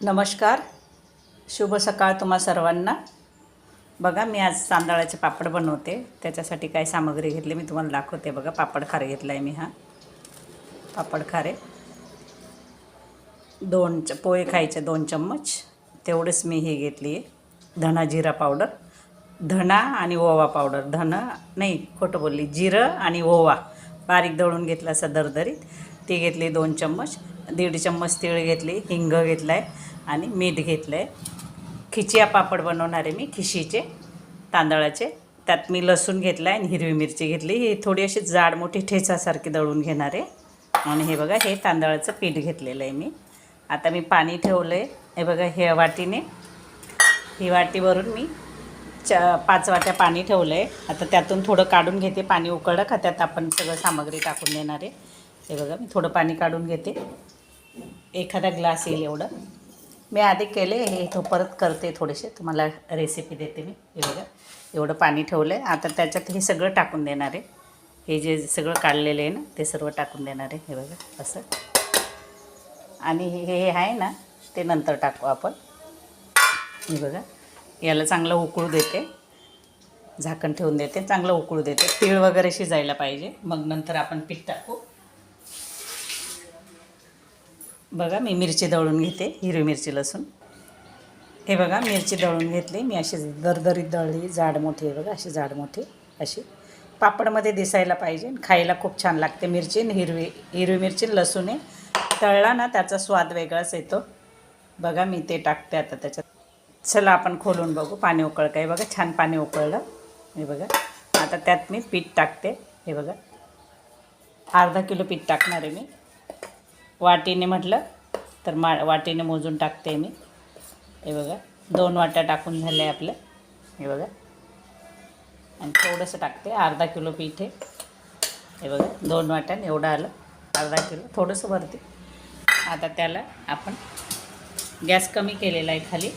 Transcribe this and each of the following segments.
नमस्कार, शुभ सकाळ तुम्हा सर्वांना. बघा, मी आज तांदळाचे पापड बनवते. त्याच्यासाठी काय सामग्री घेतली मी तुम्हाला दाखवते. बघा, पापड खारे घेतला आहे मी. हा पापड खारे पोहे खायचे 2 चम्मच तेवढेच मी हे घेतली आहे. धना जिरा पावडर, धना आणि ओवा पावडर, नाही खोटं बोलली, जिरं आणि ओवा बारीक दळून घेतला असं दरदरीत, ती घेतली 2 चम्मच. 1.5 चम्मच तीळ घेतली, हिंग घेतला आहे आणि मीठ घेतलं आहे. खिचिया पापड बनवणार आहे मी, खिशीचे तांदळाचे. त्यात मी लसूण घेतला आहे आणि हिरवी मिरची घेतली. ही थोडी अशी जाड मोठी ठेचासारखी दळून घेणार आहे. आणि हे बघा, हे तांदळाचं पीठ घेतलेलं आहे मी. आता मी पाणी ठेवलं आहे. हे बघा, ह्या वाटीने, ही वाटीवरून मी 5 वाट्या पाणी ठेवलं आहे. आता त्यातून थोडं काढून घेते. पाणी उकळलं का त्यात आपण सगळं सामग्री टाकून देणार आहे. हे बघा, मी थोडं पाणी काढून घेते. एखादा ग्लास येईल एवढं मी आधी केले. हे परत करते, थोडेसे तुम्हाला रेसिपी देते मी. हे बघा, एवढं पाणी ठेवलं आहे. आता त्याच्यात हे सगळं टाकून देणार आहे. हे जे सगळं काढलेलं आहे ना, ते सर्व टाकून देणार आहे. हे बघा असं. आणि हे आहे ना, ते नंतर टाकू आपण. हे बघा, याला चांगलं उकळू देते, झाकण ठेवून देते, चांगलं उकळू देते. तीळ वगैरे शिजायला पाहिजे, मग नंतर आपण पीठ टाकू. बघा, मी मिरची दळून घेते, हिरवी मिरची, लसूण. हे बघा, मिरची दळून घेतली मी, अशी दरदरीत दळली, जाड मोठी. आहे बघा, अशी जाड मोठी, अशी पापडमध्ये दिसायला पाहिजे, खायला खूप छान लागते. मिरची हिरवी मिरची, लसूण आहे, तळला ना त्याचा स्वाद वेगळाच येतो. बघा, मी ते टाकते आता त्याच्यात. चला आपण खोलून बघू. पाणी उकळ काय, बघा छान पाणी उकळलं. हे बघा, आता त्यात मी पीठ टाकते. हे बघा, अर्धा किलो पीठ टाकणार आहे मी. वाटीने म्हटलं तर वाटीने मोजून टाकते मी. हे बघा, 2 वाट्या टाकून झाले आपलं. हे बघा, आणि थोडंसं टाकते, अर्धा किलो पीठ आहे. हे बघा, 2 वाट्याने एवढं आलं, अर्धा किलो, थोडंसं भरते. आता त्याला आपण गॅस कमी केलेला आहे खाली,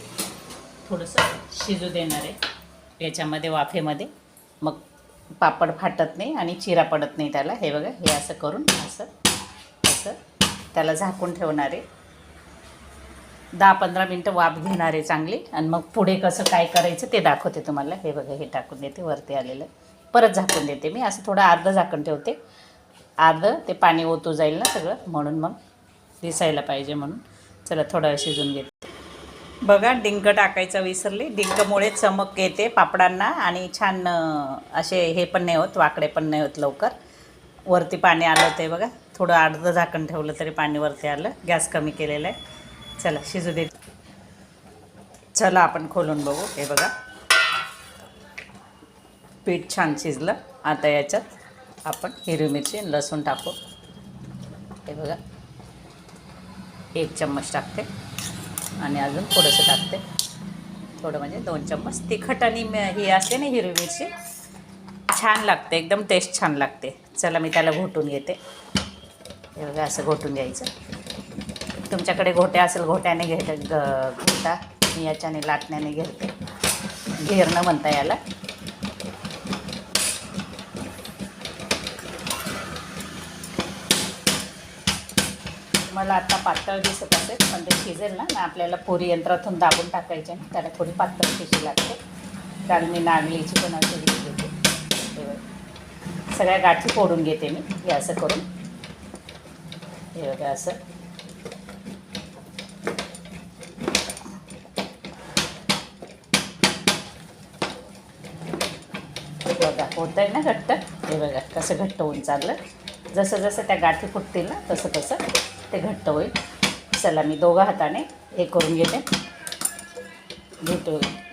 थोडंसं शिजू देणार आहे याच्यामध्ये, वाफेमध्ये. मग पापड फाटत नाही आणि चिरा पडत नाही त्याला. हे बघा, हे असं करून असं त्याला झाकून ठेवणार आहे. 10-15 मिनटं वाफ घेणार आहे चांगली, आणि मग पुढे कसं काय करायचं ते दाखवते तुम्हाला. हे बघा, हे टाकून देते, वरती आलेलं. परत झाकून देते मी, असं थोडं अर्धं झाकण ठेवते. अर्धं ते पाणी ओतू जाईल ना सगळं, म्हणून मग दिसायला पाहिजे म्हणून. चला, थोडं शिजून घेते. बघा, डिंक टाकायचं विसरले. डिंकमुळे चमक येते पापडांना, आणि छान असे हे पण नाही होत, वाकडे पण नाही होत लवकर. वरती पाणी आलं ते बघा, थोडं अर्धं झाकण ठेवलं तरी पाणी वरती आलं. गॅस कमी केलेला आहे. चला, शिजू दे. चला आपण खोलून बघू. हे बघा, पीठ छान शिजलं. आता याच्यात आपण हिरवी मिरची, लसूण टाकू. हे बघा, 1 चम्मच टाकते, आणि अजून थोडंसं टाकते, थोडं म्हणजे 2 चम्मच. तिखट आणि ही असते ना हिरवी मिरची, छान लागते, एकदम टेस्ट छान लागते. चला, मी त्याला घोटून घेते. हे बघा, असं घोटून घ्यायचं. तुमच्याकडे घोट्या असेल, घोट्याने घोटा. मी याच्याने लाटण्याने घेते, घेरणं म्हणता याला. मला आता पातळ दिसत असेल, पण ते शिजेल ना, आपल्याला पुरी यंत्रातून दाबून टाकायचे ना, त्याला थोडी पातळ खिशी लागते. कारण मी नागलीची पण अशी घेते. सगळ्या गाठी फोडून घेते मी, हे असं करून. हे बघा, असं. बघा, होत आहे ना घट्ट. हे बघा, कसं घट्ट होऊन चाललं. जसं जसं त्या गाठी फुटतील ना, तसं तसं ते घट्ट होईल. चला, मी दोघा हाताने हे करून घेते,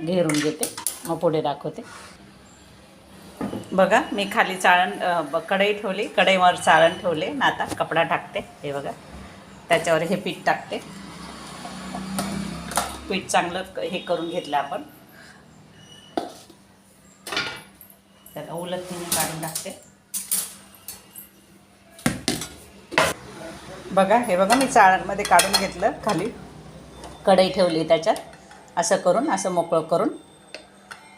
घेरून घेते, मग पुढे दाखवते. बघा, मी खाली कढई ठेवली, कढईवर चाळण ठेवले, आणि आता कपडा टाकते. हे बघा, त्याच्यावर हे पीठ टाकते. पीठ चांगलं हे करून घेतलं आपण. त्याला उलटणीने काढून टाकते. बघा, हे बघा, मी चाळणमध्ये काढून घेतलं. खाली कढई ठेवली, त्याच्यात असं करून, असं मोकळं करून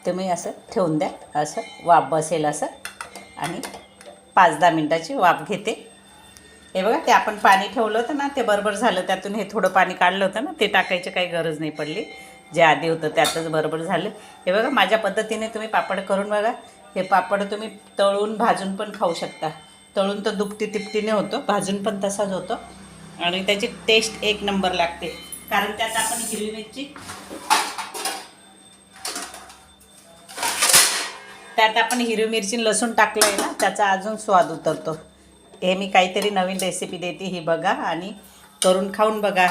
तुम्ही असं ठेवून द्या. असं वाफ बसेल असं, आणि 5-10 मिनटाची वाफ घेते. हे बघा, ते आपण पाणी ठेवलं होतं ना, ते बरोबर झालं. त्यातून हे थोडं पाणी काढलं होतं ना, ते टाकायची काही गरज नाही पडली. जे आधी होतं त्यातच बरोबर झालं. हे बघा, माझ्या पद्धतीने तुम्ही पापड करून बघा. हे पापड तुम्ही तळून भाजून पण खाऊ शकता. तळून तर दुपटी तिपटीने होतं, भाजून पण तसाच होतो आणि त्याची टेस्ट एक नंबर लागते. कारण त्यात आपण हिरवी मिरची, लसूण टाकलं आहे ना, त्याचा अजून स्वाद उतरतो. हे मी काहीतरी नवीन रेसिपी देते, ही बघा आणि करून खाऊन बघा.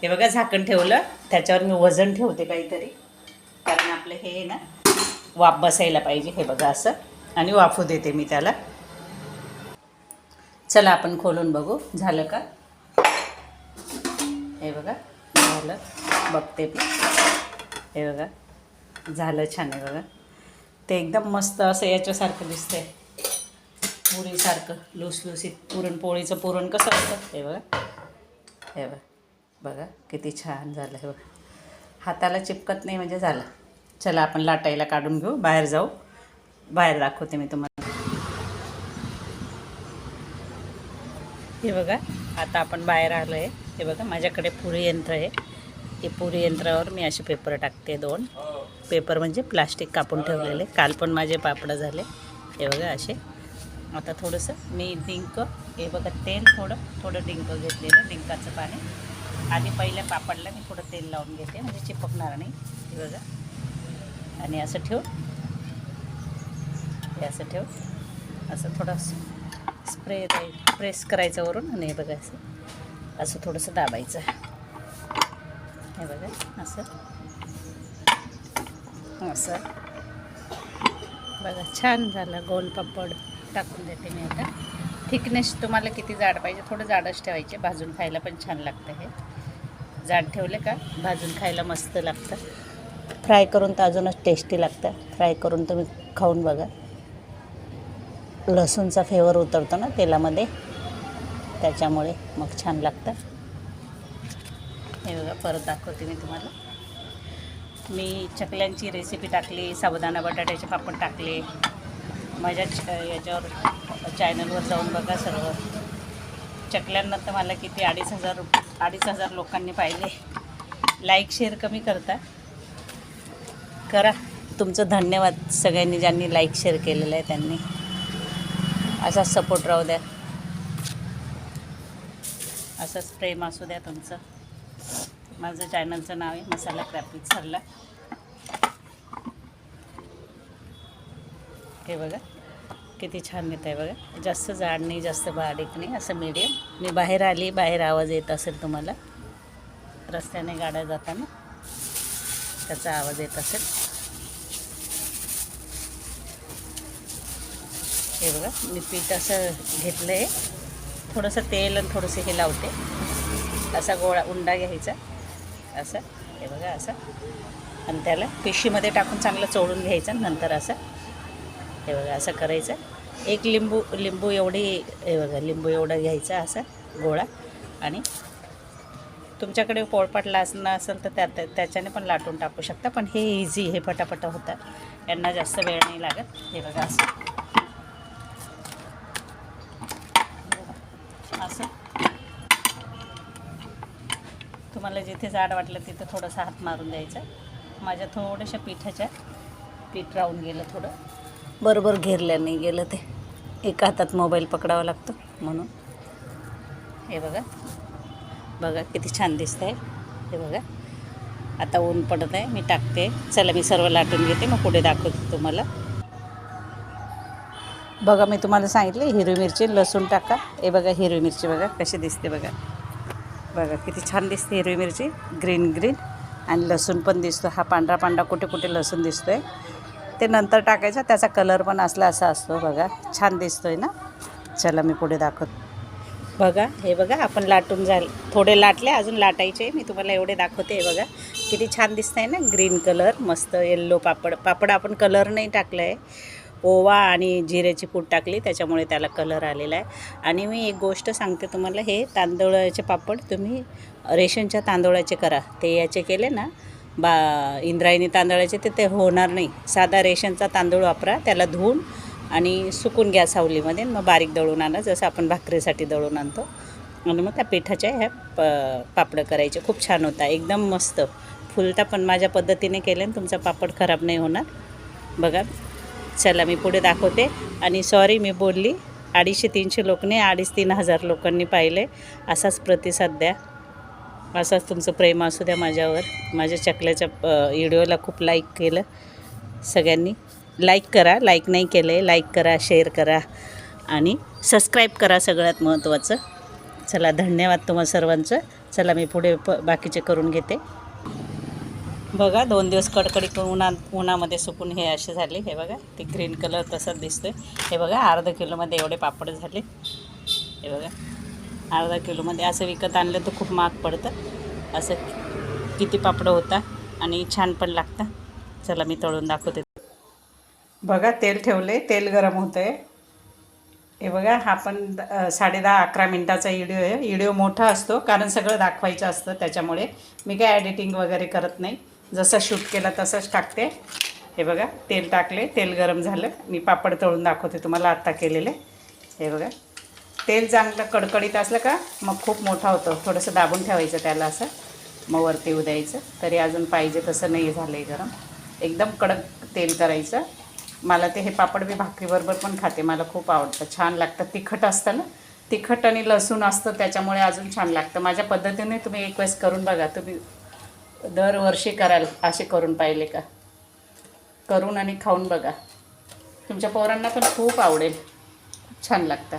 हे बघा, झाकण ठेवलं, त्याच्यावर मी वजन ठेवते काहीतरी, कारण आपलं हे ना वाफ बसायला पाहिजे. हे बघा असं, आणि वाफू देते मी त्याला. चला आपण खोलून बघू, झालं का. हे बघा, झालं, बघते मी. हे बघा, झालं, छान आहे बघा. ते एकदम मस्त असं याच्यासारखं दिसतंय, पुरीसारखं लुसलुसीत. पुरणपोळीचं पुरण कसं असतं, हे बघा. हे बघा किती छान झालं. हे बघा, हाताला चिपकत नाही म्हणजे झालं. चला आपण लाटायला काढून घेऊ, बाहेर जाऊ, बाहेर दाखवते मी तुम्हाला. हे बघा, आता आपण बाहेर आलो आहे. हे बघा, माझ्याकडे पुरी यंत्र आहे. ते पुरी यंत्रावर मी असे पेपर टाकते, 2 पेपर म्हणजे प्लास्टिक कापून ठेवलेले. काल पण माझे पापड झाले. हे बघा असे. आता थोडंसं मी डिंक, हे बघा तेल, थोडं डिंक घेतलेलं, डिंकाचं पाणी. आधी पहिल्या पापडला मी थोडं तेल लावून घेते म्हणजे चिपकणार नाही. हे बघा, आणि असं ठेवून, हे असं ठेवून असं थोडं प्रेस करायचं वरून, आणि हे बघा असं थोडंसं दाबायचं. हे बघा असं बघा, छान झालं. गोल पापड टाकून देते मी आता. थिकनेस तुम्हाला किती जाड पाहिजे, थोडं जाडच ठेवायचे, भाजून खायला पण छान लागतं. हे जाड ठेवले का भाजून खायला मस्त लागतं. फ्राय करून तर अजूनच टेस्टी लागतं. फ्राय करून तुम्ही खाऊन बघा. लसूणचा फ्लेवर उतरतो ना तेलामध्ये, त्याच्यामुळे मग छान लागतं. हे बघा, परत दाखवते मी तुम्हाला. मी चकल्यांची रेसिपी टाकली, साबुदाणा बटाट्याचे पापड टाकले. माझ्या याच्यावर चॅनलवर जाऊन बघा सर्व. चकल्यांना तर मला किती 2,500 लोकांनी पाहिले. लाईक शेअर कमी करता, करा. तुमचं धन्यवाद सगळ्यांनी, ज्यांनी लाईक शेअर केलेलं आहे त्यांनी. असाच सपोर्ट राहू द्या, असंच प्रेम असू द्या तुमचं. माझं चॅनलचं नाव आहे मसाला क्रॅफ्ट विथ सरला. हे बघा किती छान येत आहे बघा. जास्त जाड नाही, जास्त बारीक नाही, असं मीडियम. मी बाहेर आली, बाहेर आवाज येत असेल तुम्हाला, रस्त्याने गाड्या जाताना त्याचा आवाज येत असेल. हे बघा, मी पीठ असं घेतलं आहे, थोडंसं तेल आणि थोडंसं हे लावते. असा गोळा उंडा घ्यायचा असं. हे बघा असं, आणि त्याला पिशवीमध्ये टाकून चांगलं चोळून घ्यायचं. नंतर असं, हे बघा असं करायचं. एक लिंबू एवढी, हे बघा लिंबू एवढा घ्यायचा असा गोळा. आणि तुमच्याकडे पोळपाट लाटणं असेल तर त्याच्याने पण लाटून टाकू शकता. पण हे इझी, हे पटापट होतं, यांना जास्त वेळ नाही लागत. हे बघा असं असं. तुम्हाला जिथे जाड वाटलं तिथे थोडंसं हात मारून द्यायचा. माझ्या थोड्याशा पीठ राहून गेलं, थोडं बरोबर घेरलं नाही गेलं. ते एका हातात मोबाईल पकडावा लागतो म्हणून. हे बघा किती छान दिसतं आहे. हे बघा, आता ऊन पडत आहे, मी टाकते. चला मी सर्व लाटून घेते, मग पुढे दाखवते तुम्हाला. बघा, मी तुम्हाला सांगितले हिरवी मिरची, लसूण टाका. हे बघा हिरवी मिरची बघा कशी दिसते. बघा किती छान दिसते हिरवी मिरची, ग्रीन. आणि लसूण पण दिसतो, हा पांढरा कुठे लसूण दिसतो आहे. ते नंतर टाकायचं, त्याचा कलर पण असा असतो बघा, छान दिसतो आहे ना. चला मी पुढे दाखवते. बघा, हे बघा आपण लाटून झाले, थोडे लाटले, अजून लाटायचे. मी तुम्हाला एवढे दाखवते. हे बघा किती छान दिसत आहे ना, ग्रीन कलर, मस्त येल्लो पापड आपण कलर नाही टाकलं आहे, ओवा आणि जिऱ्याची पूड टाकली, त्याच्यामुळे त्याला कलर आलेला आहे. आणि मी एक गोष्ट सांगते तुम्हाला, हे तांदूळाचे पापड तुम्ही रेशनच्या तांदूळाचे करा. ते याचे केले ना इंद्रायणी तांदळाचे ते होणार नाही. साधा रेशनचा तांदूळ वापरा, त्याला धुवून आणि सुकून घ्या सावलीमध्ये, मग बारीक दळून आणा जसं आपण भाकरीसाठी दळून आणतो. आणि मग त्या पिठाच्या ह्या पापडं करायचे. खूप छान होता, एकदम मस्त फुलता पण. माझ्या पद्धतीने केले आणि तुमचा पापड खराब नाही होणार. बघा, चला मी पुढे दाखवते. आणि सॉरी मी बोलली, 250-300 लोक नाही, 2,500-3,000 लोकांनी पाहिले. असाच प्रतिसाद द्या, असाच तुमचं प्रेम असू द्या माझ्यावर. माझ्या चकल्याच्या व्हिडिओला खूप लाईक केलं सगळ्यांनी. लाईक करा, लाईक नाही केले लाईक करा, शेअर करा आणि सबस्क्राईब करा सगळ्यात महत्त्वाचं. चला, धन्यवाद तुम्हा सर्वांचं. चला मी पुढे बाकीचे करून घेते. बघा, 2 दिवस कडकडीत उन्हामध्ये सुकून हे असे झाले. हे बघा, ते ग्रीन कलर तसाच दिसतोय. हे बघा, अर्धा किलोमध्ये एवढे पापड झाले. हे बघा, अर्धा किलोमध्ये. असं विकत आणलं तर खूप महाग पडतं. असं किती पापडं होता आणि छान पण लागतं. चला मी तळून दाखवते. बघा, तेल ठेवले, तेल गरम होतं आहे. हे बघा, हा पण 10:30-11 मिनटाचा व्हिडिओ आहे. व्हिडिओ मोठा असतो कारण सगळं दाखवायचं असतं, त्याच्यामुळे मी काय एडिटिंग वगैरे करत नाही. जसं शूट केलं तसंच टाकते. हे बघा, तेल टाकले, तेल गरम झालं. मी पापड तळून दाखवते तुम्हाला आत्ता केलेले. हे बघा, तेल चांगलं कडकडीत असलं का मग खूप मोठा होतं. थोडंसं दाबून ठेवायचं त्याला, असं मग वरती उद्यायचं. तरी अजून पाहिजे तसं नाही झालं आहे गरम. एकदम कडक तेल करायचं. मला ते हे पापड मी भाकरीबरोबर पण खाते, मला खूप आवडतं, छान लागतं. तिखट असतं ना, तिखट आणि लसूण असतं त्याच्यामुळे अजून छान लागतं. माझ्या पद्धतीने तुम्ही एक वेळेस करून बघा. तुम्ही दरवर्षी कराल असे करून पाहिले का? करून आणि खाऊन बघा, तुमच्या पोरांना पण खूप आवडेल, खूप छान लागतं.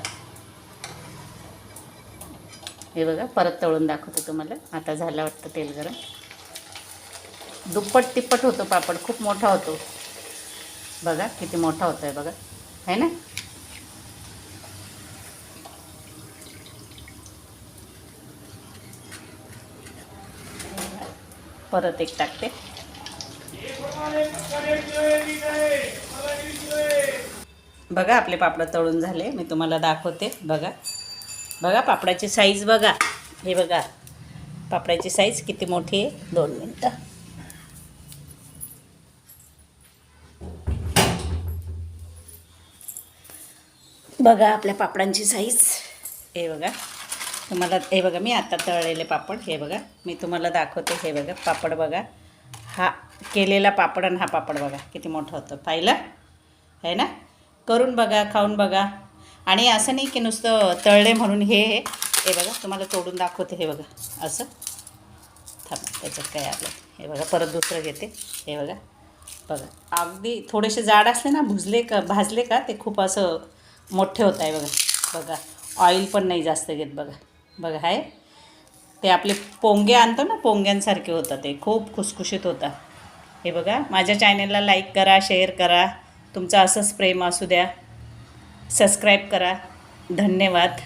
हे बघा, परत तळून दाखवते तुम्हाला. आता झालं वाटतं तेल गरम. दुप्पट तिप्पट होतो पापड, खूप मोठा होतो. बघा किती मोठा होतो आहे, बघा, आहे ना. परत एक टाकते. बघा, आपले पापड तळून झाले, मी तुम्हाला दाखवते. बघा बघा, पापडाची साईज बघा. हे बघा, पापडाची साईज किती मोठी आहे. 2 मिनटं. बघा आपल्या पापडांची साईज. हे बघा तुम्हाला, हे बघा मी आता तळलेले पापड. हे बघा मी तुम्हाला दाखवते. हे बघा पापड बघा, हा केलेला पापड आणि हा पापड बघा किती मोठं होतं. पाहिलं आहे ना. करून बघा, खाऊन बघा. आणि असं नाही की नुसतं तळले म्हणून हे बघा तुम्हाला तोडून दाखवते. हे बघा असं थांबा, त्याच्यात काय आलं. हे बघा, परत दुसरं घेते. हे बघा बघा, अगदी थोडेसे जाड असले ना, भाजले का ते खूप असं मोठे होत आहे. बघा बघा, ऑइल पण नाही जास्त घेत. बघा बघा, आहे ते आपले पोंगे आणतो ना, पोंग्यांसारखे होतं ते, खूप खुसखुशीत होता. हे बघा, माझ्या चॅनलला लाईक करा, शेअर करा, तुमचं असंच प्रेम असू द्या. सबस्क्राईब करा. धन्यवाद.